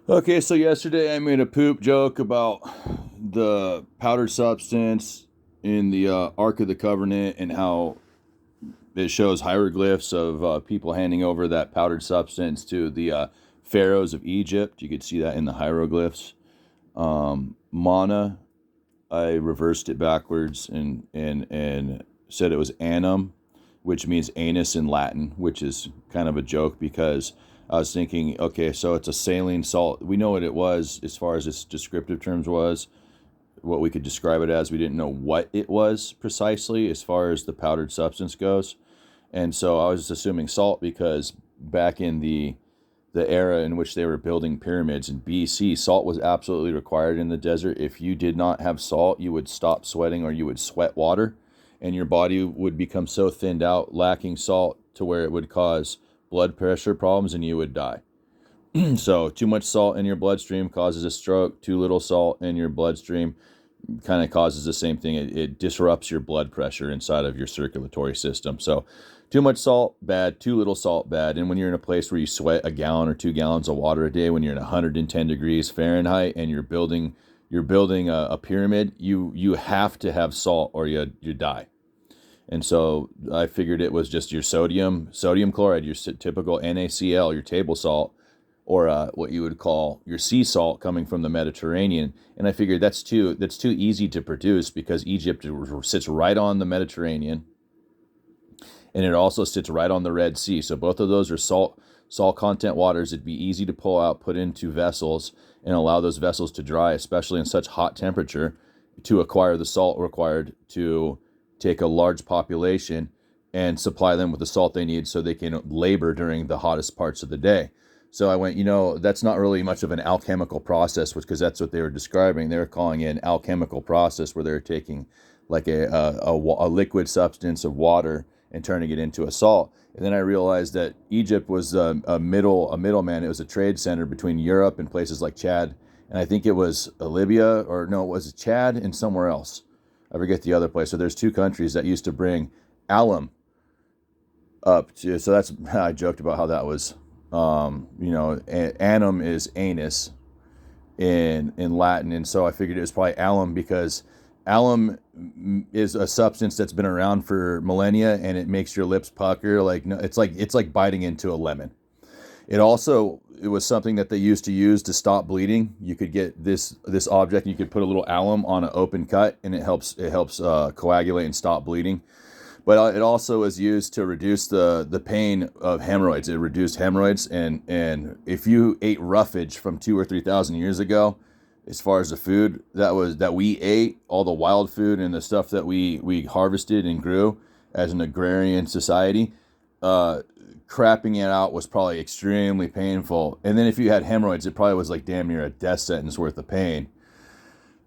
Okay, so yesterday I made a poop joke about the powdered substance in the Ark of the Covenant and how it shows hieroglyphs of people handing over that powdered substance to the pharaohs of Egypt. You could see that in the hieroglyphs. Mana, I reversed it backwards and said it was annum, which means anus in Latin, which is kind of a joke because I was thinking, okay, so it's a saline salt. We know what it was as far as its descriptive terms was, what we could describe it as. We didn't know what it was precisely as far as the powdered substance goes. And so I was assuming salt because back in the era in which they were building pyramids in BC, salt was absolutely required in the desert. If you did not have salt, you would stop sweating or you would sweat water, and your body would become so thinned out, lacking salt, to where it would cause blood pressure problems and you would die. So, too much salt in your bloodstream causes a stroke, too little salt in your bloodstream kind of causes the same thing. It disrupts your blood pressure inside of your circulatory system. So, too much salt, bad. Too little salt, bad. And when you're in a place where you sweat a gallon or 2 gallons of water a day, when you're in 110 degrees Fahrenheit and you're building a pyramid, you have to have salt or you die. And so I figured it was just your sodium chloride, your typical NaCl, your table salt, or what you would call your sea salt coming from the Mediterranean. And I figured that's too easy to produce because Egypt sits right on the Mediterranean, and it also sits right on the Red Sea. So both of those are salt content waters. It'd be easy to pull out, put into vessels, and allow those vessels to dry, especially in such hot temperature, to acquire the salt required to take a large population and supply them with the salt they need so they can labor during the hottest parts of the day. So I went, that's not really much of an alchemical process, because that's what they were describing. They were calling it an alchemical process where they're taking like a liquid substance of water and turning it into a salt. And then I realized that Egypt was a middleman. It was a trade center between Europe and places like Chad, and I think it was Libya, or no, it was Chad and somewhere else. I forget the other place. So there's two countries that used to bring alum up to. So that's I joked about how that was. Annum is anus in Latin, and so I figured it was probably alum because alum is a substance that's been around for millennia, and it makes your lips pucker. Like, no, it's like biting into a lemon. It was something that they used to use to stop bleeding. You could get this object, and you could put a little alum on an open cut, and it helps coagulate and stop bleeding. But it also is used to reduce the pain of hemorrhoids. It reduced hemorrhoids, and if you ate roughage from 2 or 3 thousand years ago, as far as the food that we ate, all the wild food and the stuff that we harvested and grew as an agrarian society, crapping it out was probably extremely painful. And then if you had hemorrhoids, it probably was like damn near a death sentence worth of pain.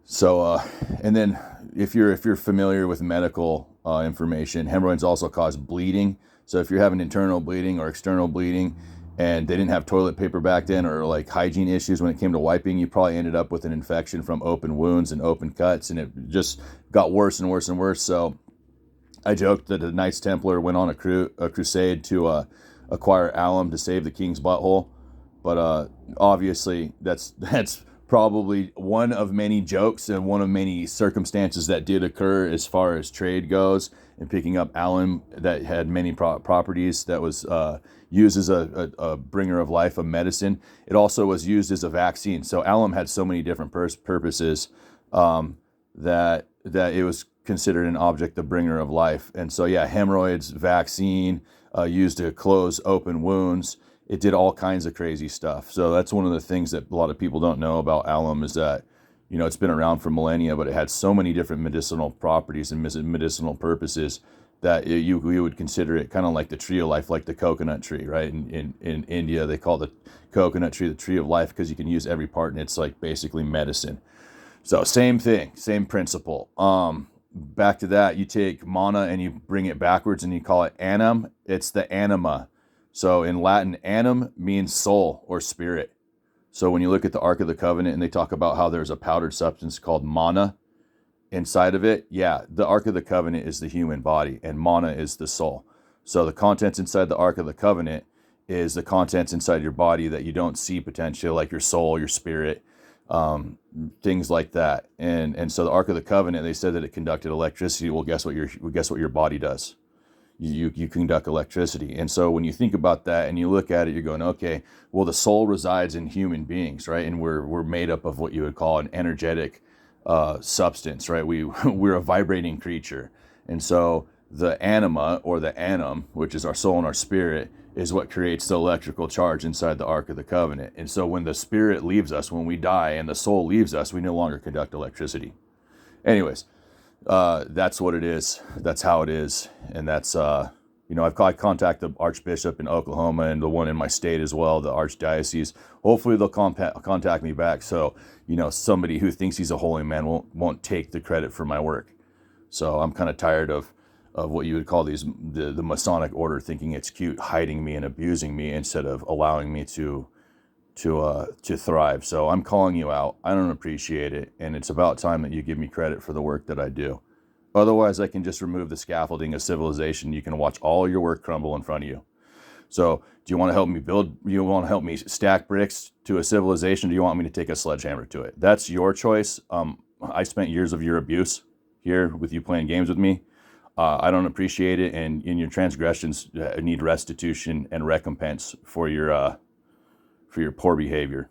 So, and then if you're familiar with medical information, hemorrhoids also cause bleeding. So if you're having internal bleeding or external bleeding, and they didn't have toilet paper back then, or like hygiene issues when it came to wiping, you probably ended up with an infection from open wounds and open cuts, and it just got worse and worse and worse. So I joked that the Knights Templar went on a crusade to acquire alum to save the king's butthole, but obviously that's probably one of many jokes and one of many circumstances that did occur as far as trade goes, and picking up alum that had many properties, that was used as a bringer of life, a medicine. It also was used as a vaccine. So alum had so many different purposes, that it was considered an object, the bringer of life. And so, yeah, hemorrhoids, vaccine, used to close open wounds. It did all kinds of crazy stuff. So that's one of the things that a lot of people don't know about alum, is that, it's been around for millennia, but it had so many different medicinal properties and medicinal purposes that you would consider it kind of like the tree of life, like the coconut tree, right? In India, they call the coconut tree the tree of life because you can use every part, and it's like basically medicine. So same thing, same principle. Back to that, you take mana and you bring it backwards and you call it annum. It's the anima. So in Latin, annum means soul or spirit. So when you look at the Ark of the Covenant and they talk about how there's a powdered substance called mana inside of it, yeah, the Ark of the Covenant is the human body and mana is the soul. So the contents inside the Ark of the Covenant is the contents inside your body that you don't see potentially, like your soul, your spirit, things like that. And so the Ark of the Covenant, they said that it conducted electricity. Well, guess what your body does? You conduct electricity. And so when you think about that and you look at it, you're going, okay, well, the soul resides in human beings, right? And we're made up of what you would call an energetic substance, right? We're a vibrating creature. And so the anima, or the anum, which is our soul and our spirit, is what creates the electrical charge inside the Ark of the Covenant. And so when the spirit leaves us, when we die and the soul leaves us, we no longer conduct electricity. Anyways, that's what it is. That's how it is. And that's, I've contacted the Archbishop in Oklahoma and the one in my state as well, the Archdiocese. Hopefully they'll contact me back. So, somebody who thinks he's a holy man won't take the credit for my work. So I'm kind of tired of what you would call the Masonic order thinking it's cute, hiding me and abusing me instead of allowing me to thrive. So I'm calling you out. I don't appreciate it. And it's about time that you give me credit for the work that I do. Otherwise, I can just remove the scaffolding of civilization. You can watch all your work crumble in front of you. So do you want to help me build? You want to help me stack bricks to a civilization? Or do you want me to take a sledgehammer to it? That's your choice. I spent years of your abuse here with you playing games with me. I don't appreciate it. And in your transgressions need restitution and recompense for your poor behavior.